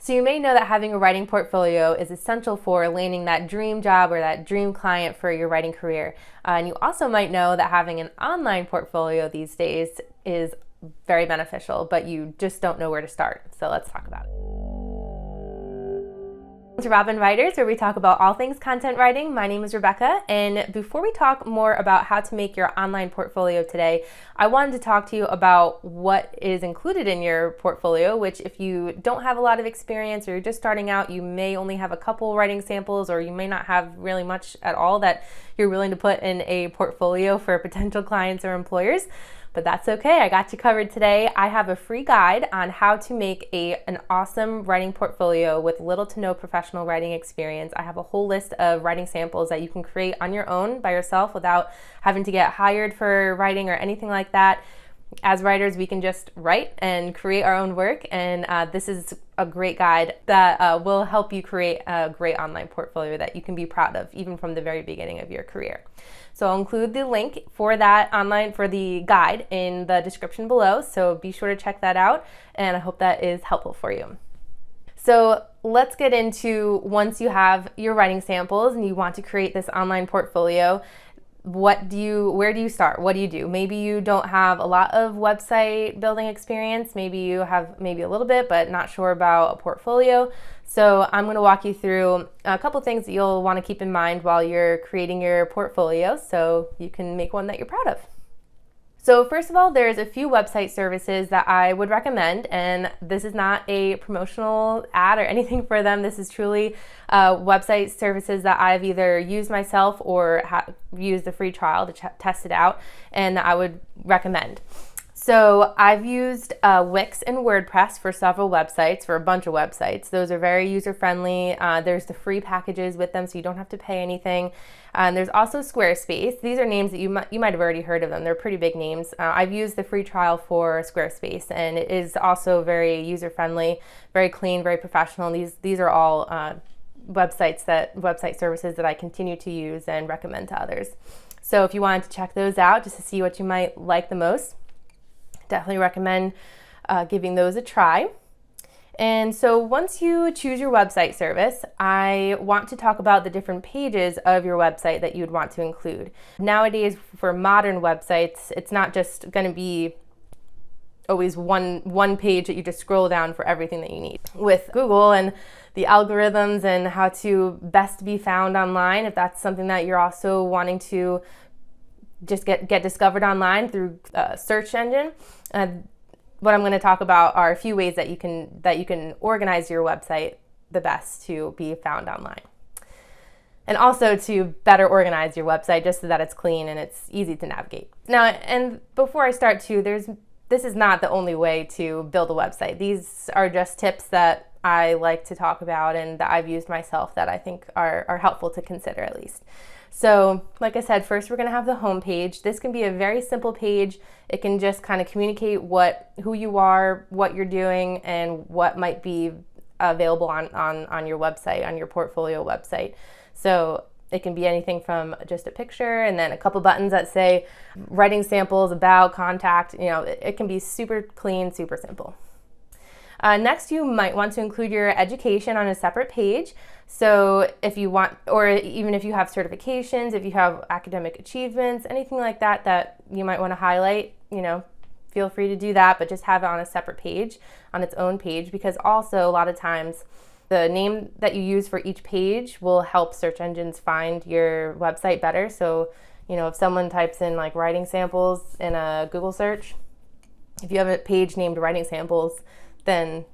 So you may know that having a writing portfolio is essential for landing that dream job or that dream client for your writing career. And you also might know that having an online portfolio these days is very beneficial, but you just don't know where to start. So let's talk about it. To Robin Writers, where we talk about all things content writing. My name is Rebecca, and before we talk more about how to make your online portfolio today, I wanted to talk to you about what is included in your portfolio, which if you don't have a lot of experience or you're just starting out, you may only have a couple writing samples, or you may not have really much at all that you're willing to put in a portfolio for potential clients or employers. But that's okay, I got you covered today. I have a free guide on how to make an awesome writing portfolio with little to no professional writing experience. I have a whole list of writing samples that you can create on your own by yourself without having to get hired for writing or anything like that. As writers, we can just write and create our own work, and this is a great guide that will help you create a great online portfolio that you can be proud of, even from the very beginning of your career. So I'll include the link for the guide in the description below, so be sure to check that out, and I hope that is helpful for you. So let's get into, once you have your writing samples and you want to create this online portfolio, where do you start? What do you do? Maybe you don't have a lot of website building experience. Maybe you have a little bit, but not sure about a portfolio. So I'm going to walk you through a couple things that you'll want to keep in mind while you're creating your portfolio so you can make one that you're proud of. So first of all, there's a few website services that I would recommend, and this is not a promotional ad or anything for them. This is truly website services that I've either used myself or used the free trial to test it out, and that I would recommend. So I've used Wix and WordPress for several websites, for a bunch of websites. Those are very user-friendly. There's the free packages with them, so you don't have to pay anything. And there's also Squarespace. These are names that you might have already heard of them. They're pretty big names. I've used the free trial for Squarespace, and it is also very user-friendly, very clean, very professional. These are all website services that I continue to use and recommend to others. So if you wanted to check those out just to see what you might like the most, definitely recommend giving those a try. And so once you choose your website service, I want to talk about the different pages of your website that you'd want to include. Nowadays, for modern websites, it's not just going to be always one page that you just scroll down for everything that you need. With Google and the algorithms and how to best be found online, if that's something that you're also wanting to just get discovered online through a search engine, what I'm going to talk about are a few ways that you can organize your website the best to be found online. And also to better organize your website just so that it's clean and it's easy to navigate. Now, and before I start too, this is not the only way to build a website. These are just tips that I like to talk about and that I've used myself that I think are helpful to consider at least. So like I said, first we're going to have the home page. This can be a very simple page. It can just kind of communicate who you are, what you're doing, and what might be available on your website, on your portfolio website. So it can be anything from just a picture and then a couple buttons that say writing samples, about, contact. It can be super clean, super simple. Next, you might want to include your education on a separate page. So if you want, or even if you have certifications, if you have academic achievements, anything like that you might want to highlight, feel free to do that, but just have it on a separate page, on its own page, because also a lot of times the name that you use for each page will help search engines find your website better. So, if someone types in like writing samples in a Google search, if you have a page named writing samples, then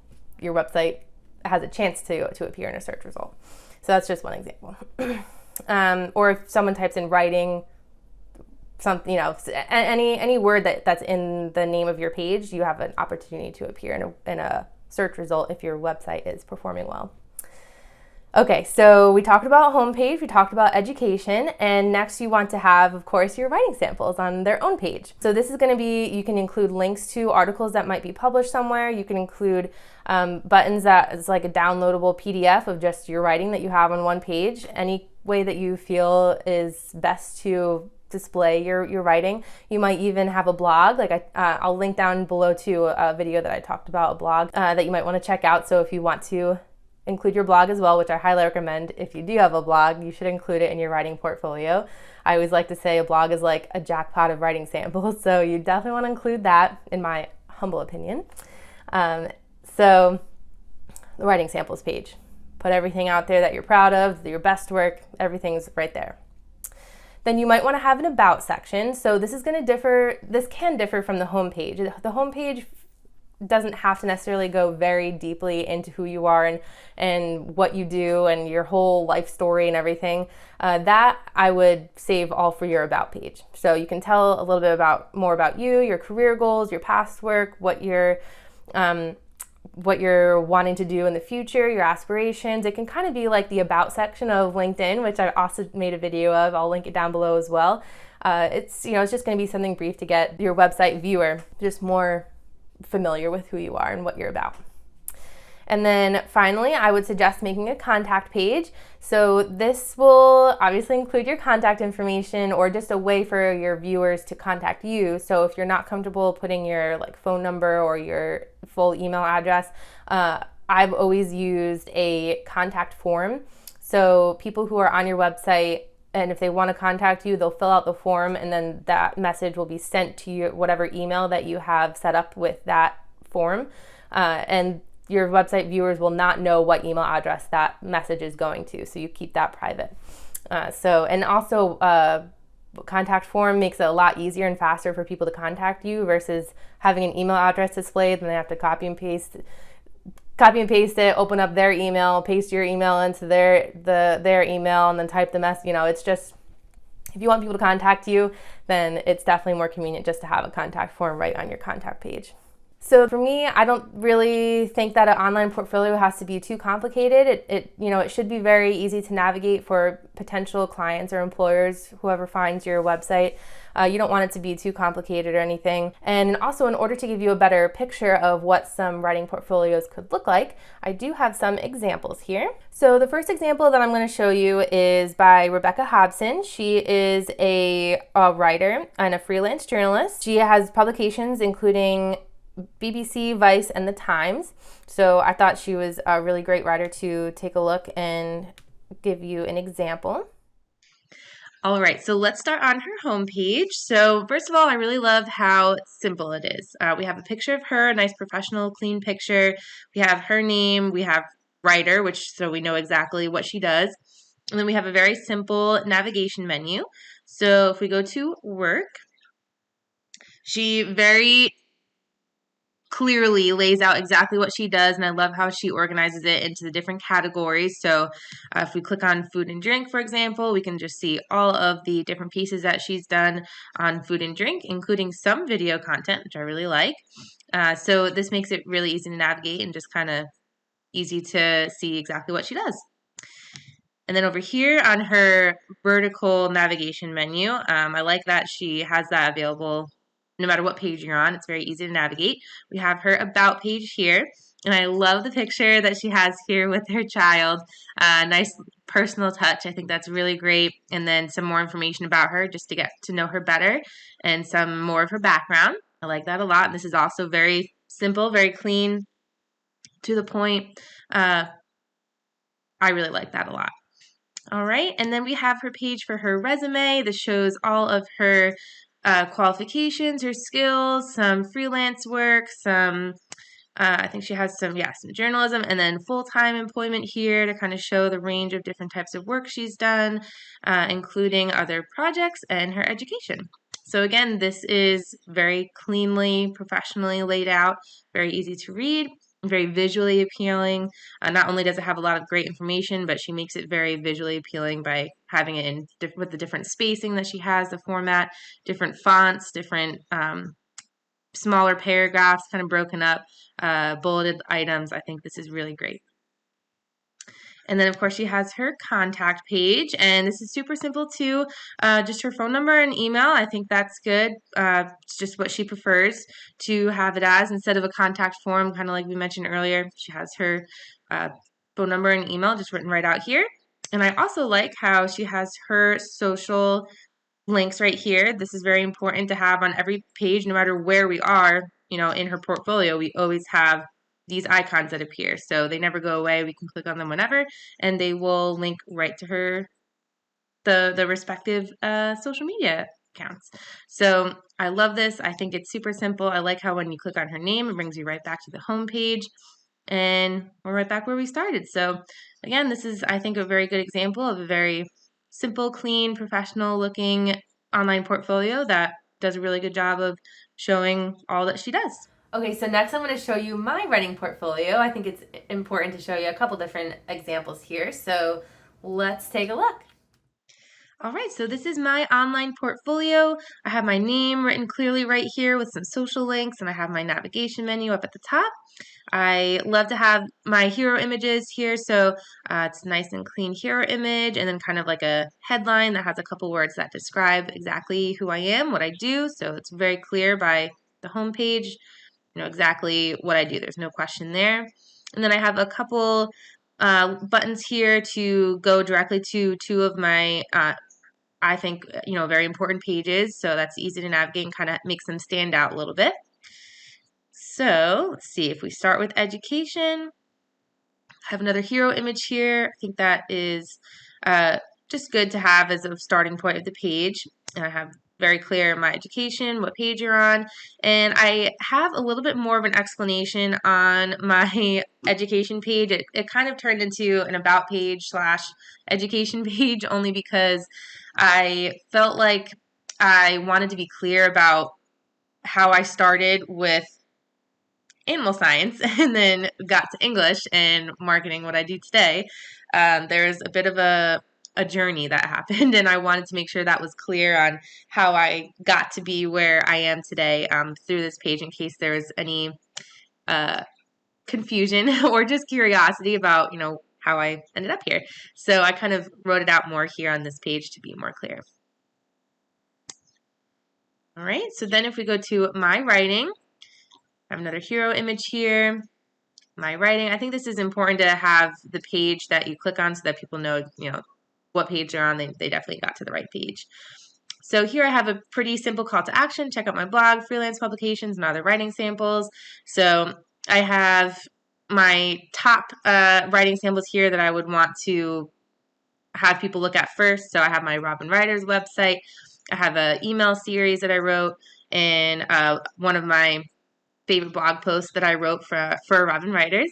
your website has a chance to appear in a search result. So that's just one example. Or if someone types in writing, any word that's in the name of your page, you have an opportunity to appear in a search result if your website is performing well. Okay, so we talked about homepage, we talked about education, and next you want to have, of course, your writing samples on their own page. So this is going to be, you can include links to articles that might be published somewhere. You can include buttons that is like a downloadable PDF of just your writing that you have on one page. Any way that you feel is best to display your writing. You might even have a blog. Like I'll link down below to a video that I talked about, a blog that you might want to check out. So if you want to include your blog as well, which I highly recommend, if you do have a blog, you should include it in your writing portfolio. I always like to say a blog is like a jackpot of writing samples, so you definitely want to include that, in my humble opinion. So the writing samples page. Put everything out there that you're proud of, your best work, everything's right there. Then you might want to have an about section. So this can differ from the home page. The home page doesn't have to necessarily go very deeply into who you are and what you do and your whole life story and everything. That I would save all for your about page. So you can tell a little bit more about you, your career goals, your past work, what you're wanting to do in the future, your aspirations. It can kind of be like the about section of LinkedIn, which I also made a video of. I'll link it down below as well. It's just going to be something brief to get your website viewer just more familiar with who you are and what you're about. And then finally, I would suggest making a contact page. So this will obviously include your contact information or just a way for your viewers to contact you. So if you're not comfortable putting your phone number or your full email address, I've always used a contact form. So people who are on your website, and if they want to contact you, they'll fill out the form, and then that message will be sent to you, whatever email that you have set up with that form. And your website viewers will not know what email address that message is going to, so you keep that private. Contact form makes it a lot easier and faster for people to contact you versus having an email address displayed, and they have to copy and paste it, open up their email, paste your email into their email, and then type the message. It's just, if you want people to contact you, then it's definitely more convenient just to have a contact form right on your contact page. So for me, I don't really think that an online portfolio has to be too complicated. It should be very easy to navigate for potential clients or employers, whoever finds your website. You don't want it to be too complicated or anything. And also, in order to give you a better picture of what some writing portfolios could look like, I do have some examples here. So the first example that I'm going to show you is by Rebecca Hobson. She is a writer and a freelance journalist. She has publications including BBC, Vice, and The Times. So I thought she was a really great writer to take a look and give you an example. All right, so let's start on her homepage. So first of all, I really love how simple it is. We have a picture of her, a nice professional, clean picture. We have her name, we have writer, so we know exactly what she does. And then we have a very simple navigation menu. So if we go to work, she very clearly lays out exactly what she does, and I love how she organizes it into the different categories. So if we click on food and drink, for example, we can just see all of the different pieces that she's done on food and drink, including some video content, which I really like. So this makes it really easy to navigate and just kind of easy to see exactly what she does. And then over here on her vertical navigation menu, I like that she has that available no matter what page you're on. It's very easy to navigate. We have her about page here, and I love the picture that she has here with her child. Nice personal touch. I think that's really great. And then some more information about her just to get to know her better and some more of her background. I like that a lot. And this is also very simple, very clean, to the point. I really like that a lot. All right, and then we have her page for her resume. This shows all of her qualifications, her skills, some freelance work, I think she has some journalism, and then full-time employment here to kind of show the range of different types of work she's done, including other projects and her education. So again, this is very cleanly, professionally laid out, very easy to read, very visually appealing. Not only does it have a lot of great information, but she makes it very visually appealing by having it with the different spacing that she has, the format, different fonts, different smaller paragraphs kind of broken up, bulleted items. I think this is really great. And then, of course, she has her contact page, and this is super simple too. Just her phone number and email. I think that's good. It's just what she prefers to have it as instead of a contact form, kind of like we mentioned earlier. She has her phone number and email just written right out here. And I also like how she has her social links right here. This is very important to have on every page, no matter where we are, in her portfolio. We always have these icons that appear. So they never go away. We can click on them whenever, and they will link right to her, the respective social media accounts. So I love this. I think it's super simple. I like how when you click on her name, it brings you right back to the home page, and we're right back where we started. So again, this is, I think, a very good example of a very simple, clean, professional looking online portfolio that does a really good job of showing all that she does. Okay, so next I'm going to show you my writing portfolio. I think it's important to show you a couple different examples here. So let's take a look. All right, so this is my online portfolio. I have my name written clearly right here with some social links, and I have my navigation menu up at the top. I love to have my hero images here, so it's a nice and clean hero image, and then kind of like a headline that has a couple words that describe exactly who I am, what I do, so it's very clear by the home page, exactly what I do. There's no question there. And then I have a couple buttons here to go directly to two of my I think, very important pages. So that's easy to navigate and kind of makes them stand out a little bit. So let's see, if we start with education, I have another hero image here. I think that is just good to have as a starting point of the page. And I have very clear my education, what page you're on. And I have a little bit more of an explanation on my education page. It kind of turned into an about page / education page only because I felt like I wanted to be clear about how I started with animal science and then got to English and marketing, what I do today. There's a bit of a journey that happened, and I wanted to make sure that was clear on how I got to be where I am today through this page, in case there was any confusion or just curiosity about, how I ended up here. So I kind of wrote it out more here on this page to be more clear. All right, so then if we go to my writing, I have another hero image here. My writing, I think this is important to have the page that you click on so that people know, what page you're on. They definitely got to the right page. So here I have a pretty simple call to action. Check out my blog, freelance publications, and other writing samples. So I have my top writing samples here that I would want to have people look at first. So I have my Robin Writers website. I have an email series that I wrote, and one of my favorite blog posts that I wrote for Robin Writers.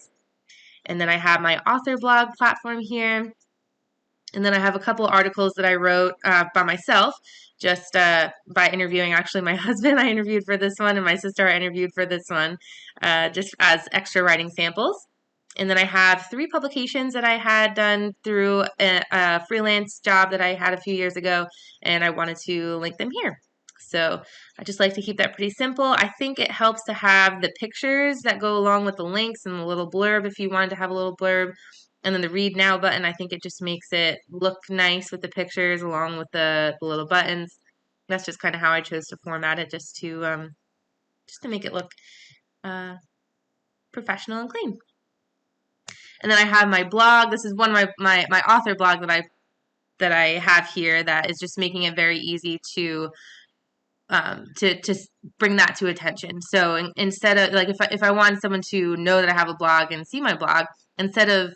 And then I have my author blog platform here. And then I have a couple articles that I wrote by myself, just by interviewing. Actually, my husband I interviewed for this one, and my sister I interviewed for this one, just as extra writing samples. And then I have 3 publications that I had done through a freelance job that I had a few years ago, and I wanted to link them here. So I just like to keep that pretty simple. I think it helps to have the pictures that go along with the links and the little blurb if you wanted to have a little blurb. And then the read now button, I think it just makes it look nice with the pictures along with the little buttons. That's just kind of how I chose to format it, just to make it look professional and clean. And then I have my blog. This is one of my author blog that I have here that is just making it very easy to bring that to attention. So instead of, like, if I want someone to know that I have a blog and see my blog, instead of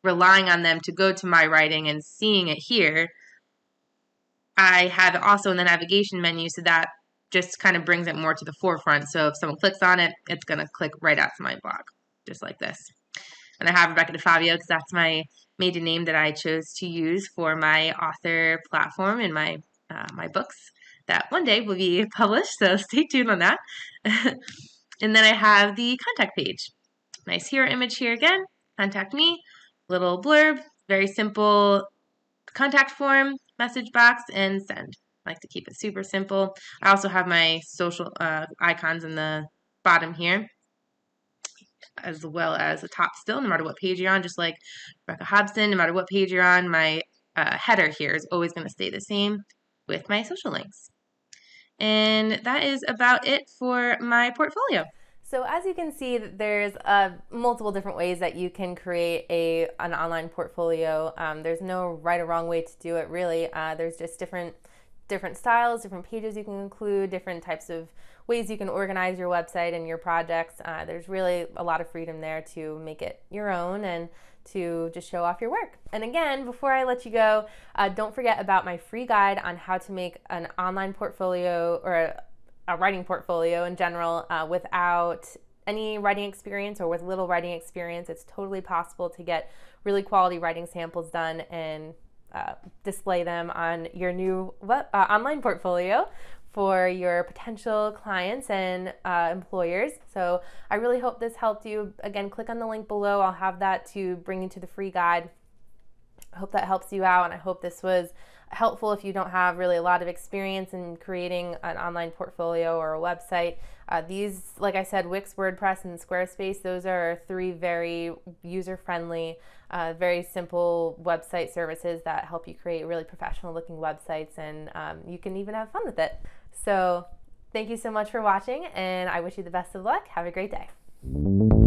relying on them to go to my writing and seeing it here, I have it also in the navigation menu, so that just kind of brings it more to the forefront. So if someone clicks on it, it's going to click right out to my blog, just like this. And I have Rebecca DeFabio because that's my maiden name that I chose to use for my author platform in my books that one day will be published. So stay tuned on that. And then I have the contact page. Nice hero image here again. Contact me. Little blurb. Very simple contact form, message box, and send. I like to keep it super simple. I also have my social icons in the bottom here, as well as the top still, no matter what page you're on, just like Rebecca Hobson, no matter what page you're on, my header here is always going to stay the same with my social links. And that is about it for my portfolio. So as you can see, there's multiple different ways that you can create an online portfolio. There's no right or wrong way to do it, really. There's just different different styles, different pages you can include, different types of ways you can organize your website and your projects. There's really a lot of freedom there to make it your own and to just show off your work. And again, before I let you go, don't forget about my free guide on how to make an online portfolio or a writing portfolio in general without any writing experience or with little writing experience. It's totally possible to get really quality writing samples done and display them on your new online portfolio for your potential clients and employers. So I really hope this helped you. Again, click on the link below. I'll have that to bring you to the free guide. I hope that helps you out, and I hope this was helpful if you don't have really a lot of experience in creating an online portfolio or a website. These, like I said, Wix, WordPress, and Squarespace, those are three very user-friendly, very simple website services that help you create really professional-looking websites, and you can even have fun with it. So thank you so much for watching, and I wish you the best of luck. Have a great day.